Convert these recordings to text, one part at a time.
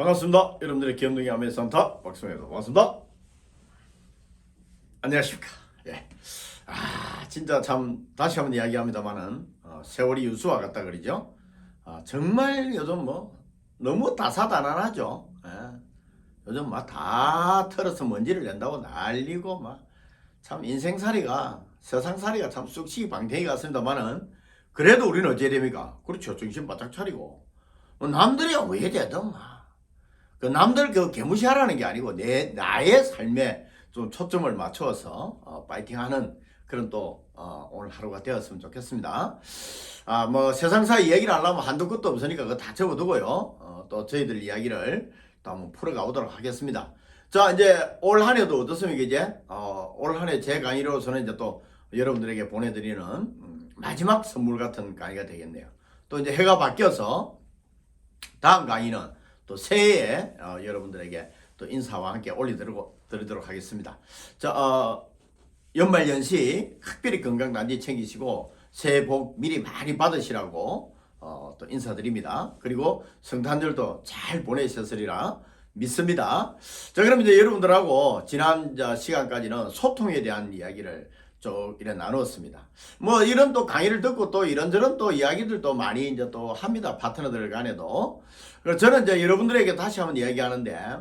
반갑습니다. 여러분들의 귀염둥이 아메산타 박성현입니다. 반갑습니다. 안녕하십니까. 예. 진짜 참 다시 한번 이야기합니다만은 세월이 유수와 같다 그러죠. 정말 요즘 너무 다사다난하죠. 예. 요즘 다 털어서 먼지를 낸다고 난리고 참 인생살이가 세상살이가 참 쑥시기 방탱이 같습니다만은 그래도 우리는 어찌해야 됩니까? 그렇죠. 정신 바짝 차리고 남들이야 왜 되든 그 남들 개무시하라는 게 아니고 나의 삶에 좀 초점을 맞춰서 파이팅하는 그런 또 오늘 하루가 되었으면 좋겠습니다. 세상사 얘기를 하려면 한두 끝도 없으니까 그거 다 접어두고요. 또 저희들 이야기를 또 한번 풀어가 보도록 하겠습니다. 자, 이제 올 한 해도 어떻습니까? 이제 올 한 해 제 강의로서는 이제 또 여러분들에게 보내드리는 마지막 선물 같은 강의가 되겠네요. 또 이제 해가 바뀌어서 다음 강의는 또 새해에 여러분들에게 또 인사와 함께 올려드리도록 하겠습니다. 자, 연말연시 특별히 건강단디 챙기시고 새해 복 미리 많이 받으시라고 또 인사드립니다. 그리고 성탄절도 잘 보내셨으리라 믿습니다. 자, 그럼 이제 여러분들하고 지난 시간까지는 소통에 대한 이야기를 쭉 이래 나누었습니다. 이런 또 강의를 듣고 또 이런저런 또 이야기들도 많이 이제 또 합니다. 파트너들 간에도. 저는 이제 여러분들에게 다시 한번 이야기하는데,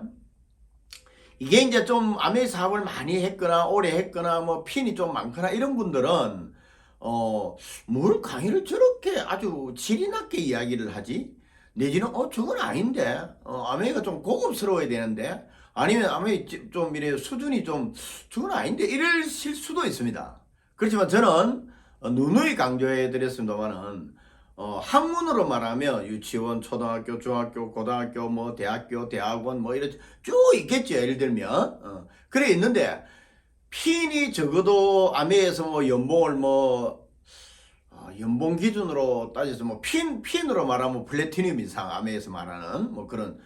이게 이제 좀 아메이 사업을 많이 했거나 오래 했거나 핀이 좀 많거나 이런 분들은 뭘 강의를 저렇게 아주 질이 낮게 이야기를 하지? 내지는 저건 아닌데 아메이가 좀 고급스러워야 되는데, 아니면 아메이 좀 이래 수준이 좀 저건 아닌데 이러실 수도 있습니다. 그렇지만 저는 누누이 강조해 드렸습니다만은 학문으로 말하면 유치원, 초등학교, 중학교, 고등학교, 대학교, 대학원 이렇게 쭉 있겠죠. 예를 들면 그래 있는데 핀이 적어도 아메에서 연봉을 연봉 기준으로 따져서 핀으로 말하면 플래티늄 이상 아메에서 말하는 그런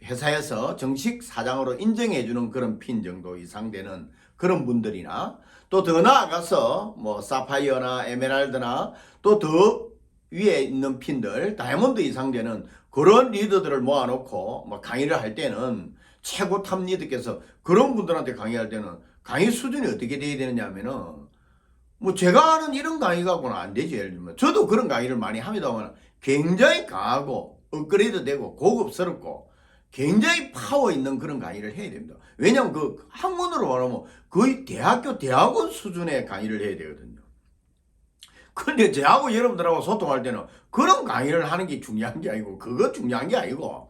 회사에서 정식 사장으로 인정해주는 그런 핀 정도 이상 되는 그런 분들이나, 또 더 나아가서 사파이어나 에메랄드나 또 더 위에 있는 핀들 다이아몬드 이상 되는 그런 리더들을 모아놓고 강의를 할 때는 최고 탑 리더께서 그런 분들한테 강의할 때는 강의 수준이 어떻게 돼야 되느냐 하면은 제가 아는 이런 강의 갖고는 안 되죠. 예를 들면 저도 그런 강의를 많이 합니다만 굉장히 강하고 업그레이드 되고 고급스럽고 굉장히 파워 있는 그런 강의를 해야 됩니다. 왜냐하면 그 학문으로 말하면 거의 대학교 대학원 수준의 강의를 해야 되거든요. 근데 저하고 여러분들하고 소통할 때는 그런 강의를 하는 게 중요한 게 아니고, 그거 중요한 게 아니고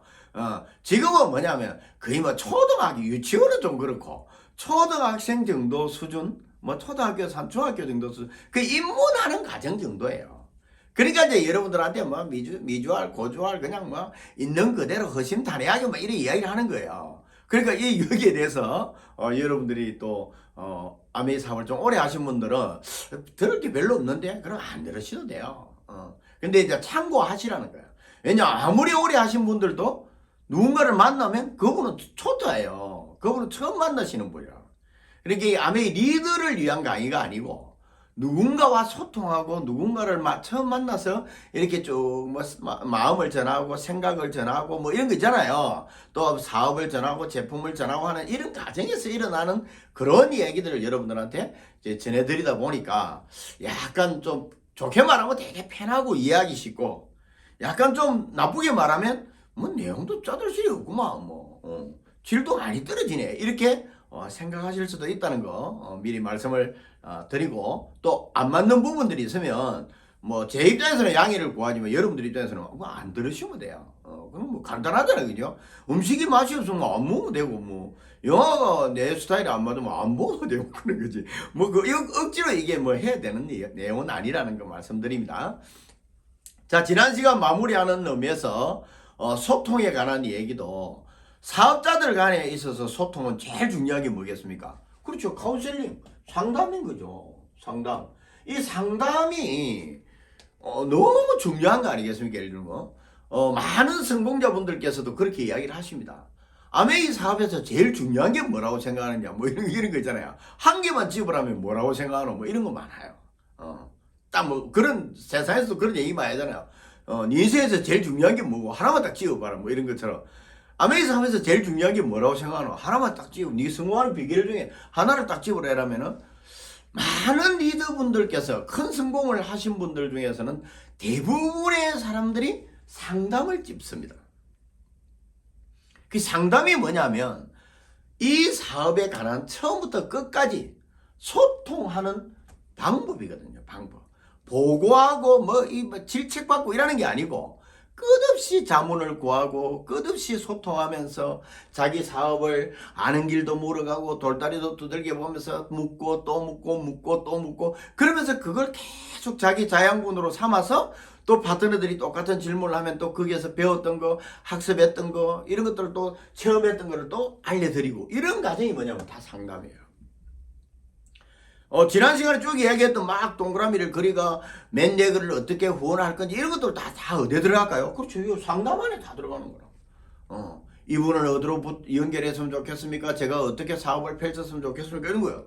지금은 뭐냐면 거의 초등학교 유치원은 좀 그렇고 초등학생 정도 수준, 초등학교, 중학교 정도 수준, 그 입문하는 과정 정도예요. 그러니까 이제 여러분들한테 미주알, 고주알 그냥 있는 그대로 허심탄회하게 이런 이야기를 하는 거예요. 그러니까 여기에 대해서 여러분들이 또 아메이 사업을 좀 오래 하신 분들은 들을 게 별로 없는데 그럼 안 들으셔도 돼요. 근데 이제 참고하시라는 거예요. 왜냐 아무리 오래 하신 분들도 누군가를 만나면 그분은 초짜예요. 그분은 처음 만나시는 분이야. 그러니까 이 아메이 리더를 위한 강의가 아니고 누군가와 소통하고 누군가를 처음 만나서 이렇게 쭉 마음을 전하고 생각을 전하고 이런 거 있잖아요. 또 사업을 전하고 제품을 전하고 하는 이런 과정에서 일어나는 그런 얘기들을 여러분들한테 이제 전해드리다 보니까 약간 좀 좋게 말하면 되게 편하고 이해하기 쉽고, 약간 좀 나쁘게 말하면 내용도 짜들실이 없구만 질도 많이 떨어지네 이렇게 생각하실 수도 있다는 거 미리 말씀을 드리고, 또 안 맞는 부분들이 있으면 제 입장에서는 양해를 구하지만 여러분들 입장에서는 안 들으시면 돼요. 그럼 간단하잖아요, 그죠? 음식이 맛이 없으면 안 먹어도 되고 영화가 내 스타일이 안 맞으면 안 먹어도 되고 그런 거지. 억지로 이게 해야 되는 내용은 아니라는 거 말씀드립니다. 자, 지난 시간 마무리하는 의미에서 소통에 관한 얘기도, 사업자들 간에 있어서 소통은 제일 중요한 게 뭐겠습니까? 그렇죠. 카운셀링, 상담인 거죠. 상담. 이 상담이 너무 중요한 거 아니겠습니까? 예를 들면 많은 성공자분들께서도 그렇게 이야기를 하십니다. 아메이 사업에서 제일 중요한 게 뭐라고 생각하느냐 이런 거 있잖아요. 한 개만 집으라면 뭐라고 생각하노 이런 거 많아요. 딱 그런 세상에서도 그런 얘기 많이 하잖아요. 네 인생에서 제일 중요한 게 뭐고 하나만 딱 지어봐라 이런 것처럼 아메리카 하면서 제일 중요한 게 뭐라고 생각하노? 하나만 딱 집어. 네 성공하는 비결 중에 하나를 딱 집어내라면은 많은 리더분들께서 큰 성공을 하신 분들 중에서는 대부분의 사람들이 상담을 찝습니다. 그 상담이 뭐냐면 이 사업에 관한 처음부터 끝까지 소통하는 방법이거든요. 방법. 보고하고 뭐 질책받고 이러는 게 아니고 끝없이 자문을 구하고 끝없이 소통하면서 자기 사업을 아는 길도 물어가고 돌다리도 두들겨 보면서 묻고 또 묻고 묻고 또 묻고 그러면서 그걸 계속 자기 자양분으로 삼아서 또 파트너들이 똑같은 질문을 하면 또 거기에서 배웠던 거 학습했던 거 이런 것들을 또 체험했던 거를 또 알려드리고 이런 과정이 뭐냐면 다 상담이에요. 지난 시간에 쭉 이야기했던 막 동그라미를 그리가 맨내글을 어떻게 후원할 건지 이런 것들 다 어디에 들어갈까요? 그렇죠. 이 상담 안에 다 들어가는 거라. 이분을 어디로 연결했으면 좋겠습니까? 제가 어떻게 사업을 펼쳤으면 좋겠습니까? 이런 거예요.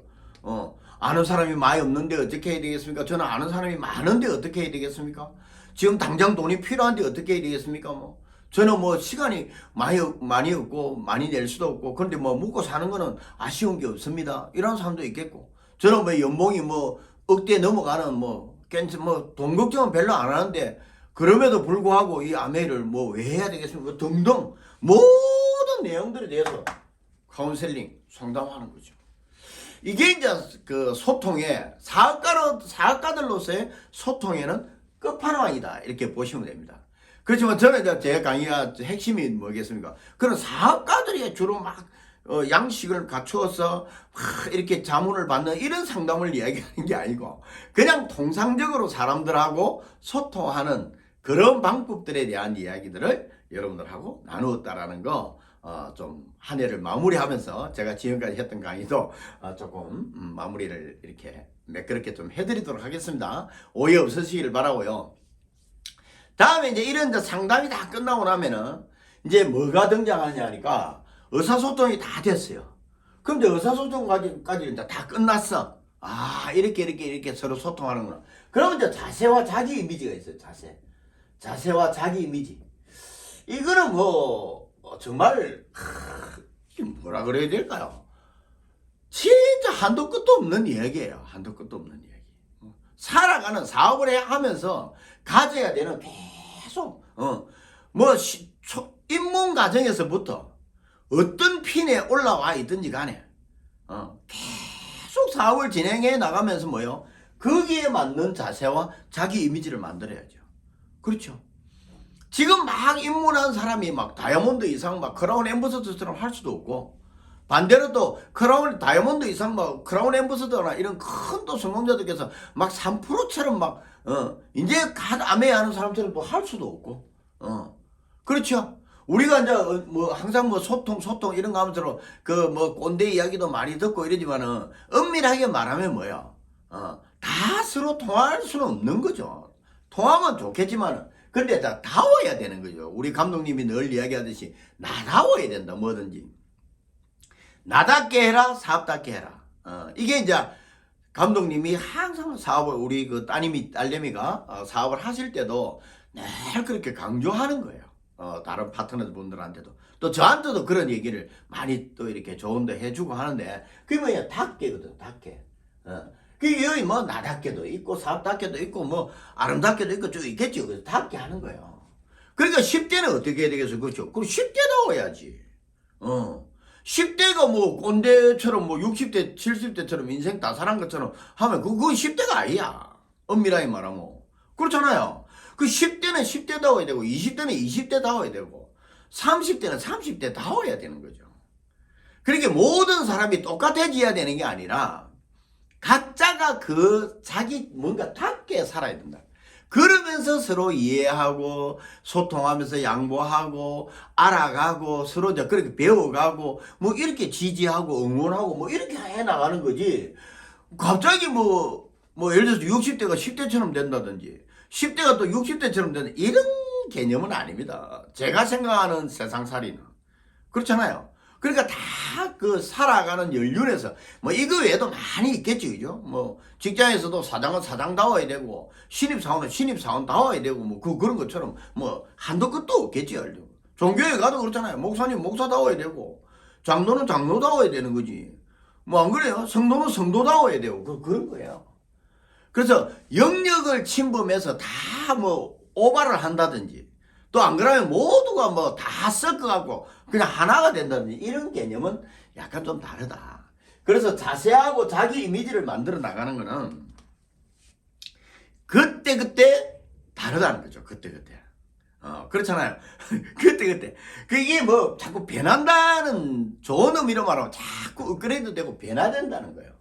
아는 사람이 많이 없는데 어떻게 해야 되겠습니까? 저는 아는 사람이 많은데 어떻게 해야 되겠습니까? 지금 당장 돈이 필요한데 어떻게 해야 되겠습니까? 저는 시간이 많이 없고 많이 낼 수도 없고 그런데 먹고 사는 거는 아쉬운 게 없습니다. 이런 사람도 있겠고 저는 연봉이 억대 넘어가는 돈 걱정은 별로 안 하는데 그럼에도 불구하고 이 아메이를 왜 해야 되겠습니까? 등등 모든 내용들에 대해서 카운셀링 상담하는 거죠. 이게 이제 그 소통의 사업가들로서의 소통에는 끝판왕이다 이렇게 보시면 됩니다. 그렇지만 저는 이제 제 강의가 핵심이 뭐겠습니까? 그런 사업가들이 주로 양식을 갖추어서 이렇게 자문을 받는 이런 상담을 이야기하는 게 아니고 그냥 통상적으로 사람들하고 소통하는 그런 방법들에 대한 이야기들을 여러분들하고 나누었다라는 거 좀 한 해를 마무리하면서 제가 지금까지 했던 강의도 조금 마무리를 이렇게 매끄럽게 좀 해드리도록 하겠습니다. 오해 없으시기를 바라고요. 다음에 이제 이런 상담이 다 끝나고 나면은 이제 뭐가 등장하냐 하니까 의사소통이 다 됐어요. 그럼 이제 의사소통까지 이제 다 끝났어. 이렇게 서로 소통하는구나. 그러면 이제 자세와 자기 이미지가 있어요. 자세와 자기 이미지. 이거는 정말 뭐라 그래야 될까요? 진짜 한도 끝도 없는 이야기예요. 한도 끝도 없는 이야기. 살아가는 사업을 하면서 가져야 되는 계속 입문 과정에서부터 어떤 핀에 올라와 있든지 간에 계속 사업을 진행해 나가면서 거기에 맞는 자세와 자기 이미지를 만들어야죠. 그렇죠. 지금 입문한 사람이 다이아몬드 이상 크라운 앰버서더처럼 할 수도 없고 반대로 또 다이아몬드 이상 크라운 앰버서더나 이런 큰 또 성공자들께서 3%처럼 이제 아메 하는 사람처럼 또 할 수도 없고 그렇죠. 우리가 이제 항상 소통 이런 거 하면서 꼰대 이야기도 많이 듣고 이러지만은 엄밀하게 말하면 다 서로 통할 수는 없는 거죠. 통하면 좋겠지만은 근데 다워야 되는 거죠. 우리 감독님이 늘 이야기하듯이 나다워야 된다. 뭐든지 나답게 해라, 사업답게 해라. 이게 이제 감독님이 항상 사업을 우리 딸내미가 사업을 하실 때도 늘 그렇게 강조하는 거예요. 다른 파트너 분들한테도 또 저한테도 그런 얘기를 많이 또 이렇게 조언도 해주고 하는데 그게 답게거든. 답게. 그게 여기 나답게도 있고 사업답게도 있고 아름답게도 있고 쭉 있겠죠. 그래서 답게 하는 거예요. 그러니까 10대는 어떻게 해야 되겠어? 그렇죠. 그럼 10대다워야지. 10대가 꼰대처럼 60대 70대처럼 인생 다 살한 것처럼 하면 그건 10대가 아니야. 엄밀하게 말하면. 그렇잖아요. 그 10대는 10대다워야 되고 20대는 20대다워야 되고 30대는 30대다워야 되는 거죠. 그러니까 모든 사람이 똑같아져야 되는 게 아니라 각자가 자기 뭔가 답게 살아야 된다. 그러면서 서로 이해하고 소통하면서 양보하고 알아가고 서로 그렇게 배워가고 이렇게 지지하고 응원하고 이렇게 해나가는 거지. 갑자기 예를 들어서 60대가 10대처럼 된다든지 10대가 또 60대처럼 된다 이런 개념은 아닙니다. 제가 생각하는 세상살이는 그렇잖아요. 그러니까 다 살아가는 연륜에서 이거 외에도 많이 있겠죠. 그죠? 직장에서도 사장은 사장다워야 되고 신입사원은 신입사원다워야 되고 그런 것처럼 한도 끝도 없겠죠. 종교에 가도 그렇잖아요. 목사님 목사다워야 되고 장로는 장로다워야 되는 거지. 뭐 안 그래요? 성도는 성도다워야 되고 그런 거예요. 그래서 영역을 침범해서 다 뭐 오바를 한다든지 또 안 그러면 모두가 뭐 다 섞어갖고 그냥 하나가 된다든지 이런 개념은 약간 좀 다르다. 그래서 자세하고 자기 이미지를 만들어 나가는 거는 그때그때 다르다는 거죠. 그때그때. 그렇잖아요. 그때그때. 그게 뭐 자꾸 변한다는 좋은 의미로 말하면 자꾸 업그레이드 되고 변화된다는 거예요.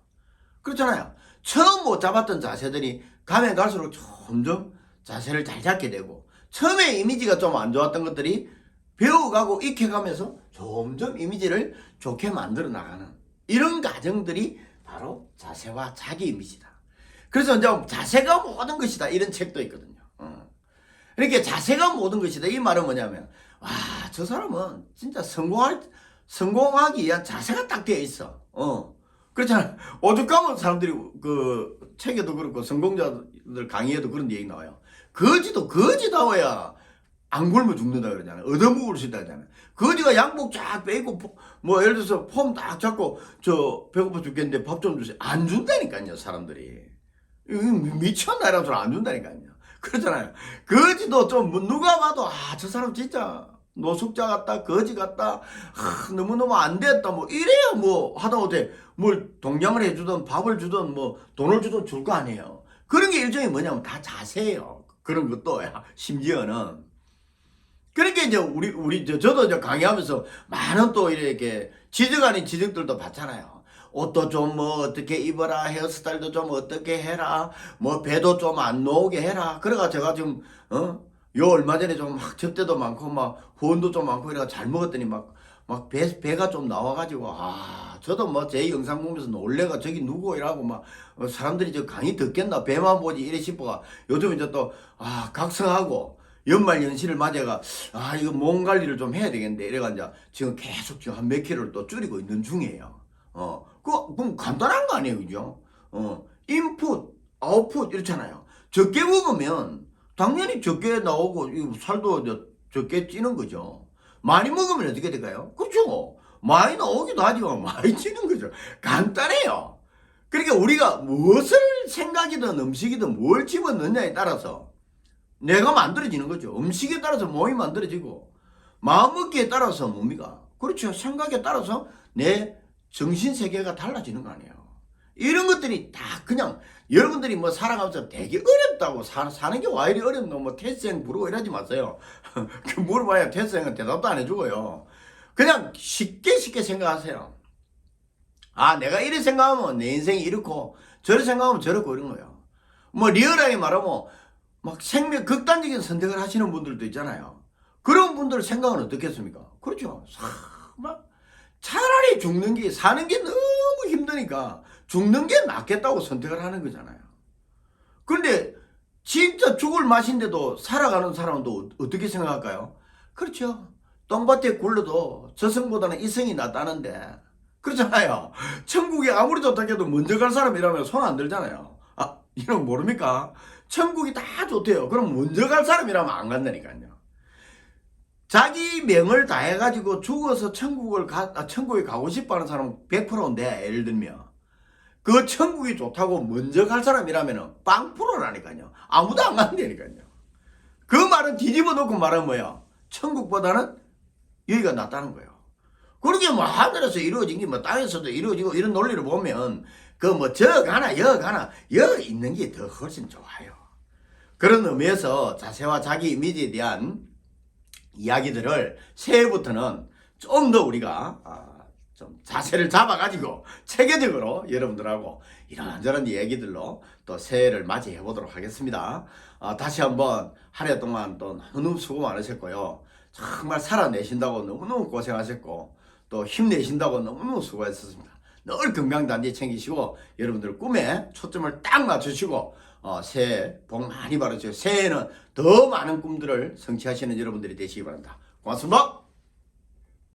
그렇잖아요. 처음 못 잡았던 자세들이 가면 갈수록 점점 자세를 잘 잡게 되고 처음에 이미지가 좀 안 좋았던 것들이 배워가고 익혀가면서 점점 이미지를 좋게 만들어 나가는 이런 과정들이 바로 자세와 자기 이미지다. 그래서 이제 자세가 모든 것이다 이런 책도 있거든요. 이렇게 자세가 모든 것이다 이 말은 뭐냐면 와, 저 사람은 진짜 성공하기 위한 자세가 딱 되어 있어. 그렇잖아. 오죽하면 사람들이 그 책에도 그렇고 성공자들 강의에도 그런 얘기 나와요. 거지도 거지다워야 안 굶어 죽는다 그러잖아요. 얻어먹을 수 있다 그러잖아요. 거지가 양복 쫙 빼고 뭐 예를 들어서 폼 딱 잡고 저 배고파 죽겠는데 밥 좀 주세요. 안 준다니까요 사람들이. 미쳤나 이런 소리 안 준다니까요. 그렇잖아요. 거지도 좀 누가 봐도 저 사람 진짜 노숙자 같다 거지 같다 너무너무 안 됐다 뭐 이래야 뭐 하다못해 뭘 동양을 해주든 밥을 주든 뭐 돈을 주든 줄 거 아니에요. 그런 게 일종의 뭐냐면 다 자세예요. 그런 것도 심지어는 그러니까 이제 저도 이제 강의하면서 많은 또 이렇게 지적 아닌 지적들도 받잖아요. 옷도 좀 뭐 어떻게 입어라, 헤어스타일도 좀 어떻게 해라, 뭐 배도 좀 안 나오게 해라. 그래가 제가 지금 요 얼마 전에 좀 막 접대도 많고 막 후원도 좀 많고 이래가 잘 먹었더니 막 배가 좀 나와가지고 저도 뭐 제 영상 보면서 놀래가 저기 누구 이라고 막 사람들이 저 강의 듣겠나 배만 보지 이래 싶어가 요즘 이제 또 각성하고 연말 연시를 맞아가 이거 몸 관리를 좀 해야 되겠는데 이래가 이제 지금 계속 지금 한 몇 킬로를 또 줄이고 있는 중이에요. 그럼 간단한 거 아니에요, 그죠? 인풋, 아웃풋 이렇잖아요. 적게 먹으면 당연히 적게 나오고 살도 적게 찌는 거죠. 많이 먹으면 어떻게 될까요? 그렇죠. 많이 나오기도 하지만 많이 찌는 거죠. 간단해요. 그러니까 우리가 무엇을 생각이든 음식이든 뭘 집어넣느냐에 따라서 내가 만들어지는 거죠. 음식에 따라서 몸이 만들어지고 마음먹기에 따라서 뭡니까? 그렇죠. 생각에 따라서 내 정신세계가 달라지는 거 아니에요. 이런 것들이 다 그냥 여러분들이 뭐 살아가면서 되게 어렵다고 사는 게 와 이리 어렵노 뭐 태생 부르고 이러지 마세요. 물어봐야 태생은 대답도 안 해주고요. 그냥 쉽게 생각하세요. 내가 이렇게 생각하면 내 인생이 이렇고 저렇게 생각하면 저렇고 이런 거예요. 뭐 리얼하게 말하면 막 극단적인 선택을 하시는 분들도 있잖아요. 그런 분들 생각은 어떻겠습니까? 그렇죠. 막 차라리 죽는 게 사는 게 너무 힘드니까 죽는 게 낫겠다고 선택을 하는 거잖아요. 그런데 진짜 죽을 맛인데도 살아가는 사람도 어떻게 생각할까요? 그렇죠. 똥밭에 굴러도 저승보다는 이승이 낫다는데 그렇잖아요. 천국이 아무리 좋다 해도 먼저 갈 사람이라면 손 안 들잖아요. 이런 거 모릅니까? 천국이 다 좋대요. 그럼 먼저 갈 사람이라면 안 간다니까요. 자기 명을 다해가지고 죽어서 천국에 가고 싶어 하는 사람은 100%인데, 예를 들면. 그 천국이 좋다고 먼저 갈 사람이라면 빵프로라니까요. 아무도 안 간다니까요. 그 말은 뒤집어 놓고 말하면 뭐야? 천국보다는 여기가 낫다는 거예요. 그러게 뭐 하늘에서 이루어진 게 뭐 땅에서도 이루어지고 이런 논리를 보면 그 뭐 저 가나 여 가나 여 있는 게 더 훨씬 좋아요. 그런 의미에서 자세와 자기 이미지에 대한 이야기들을 새해부터는 좀 더 우리가 좀 자세를 잡아가지고 체계적으로 여러분들하고 이런저런 얘기들로 또 새해를 맞이해 보도록 하겠습니다. 다시 한번 한 해 동안 또 너무 수고 많으셨고요. 정말 살아내신다고 너무너무 고생하셨고 또 힘내신다고 너무너무 수고하셨습니다. 늘 건강단디 챙기시고 여러분들 꿈에 초점을 딱 맞추시고 새해 복 많이 받으시고 새해에는 더 많은 꿈들을 성취하시는 여러분들이 되시기 바랍니다. 고맙습니다.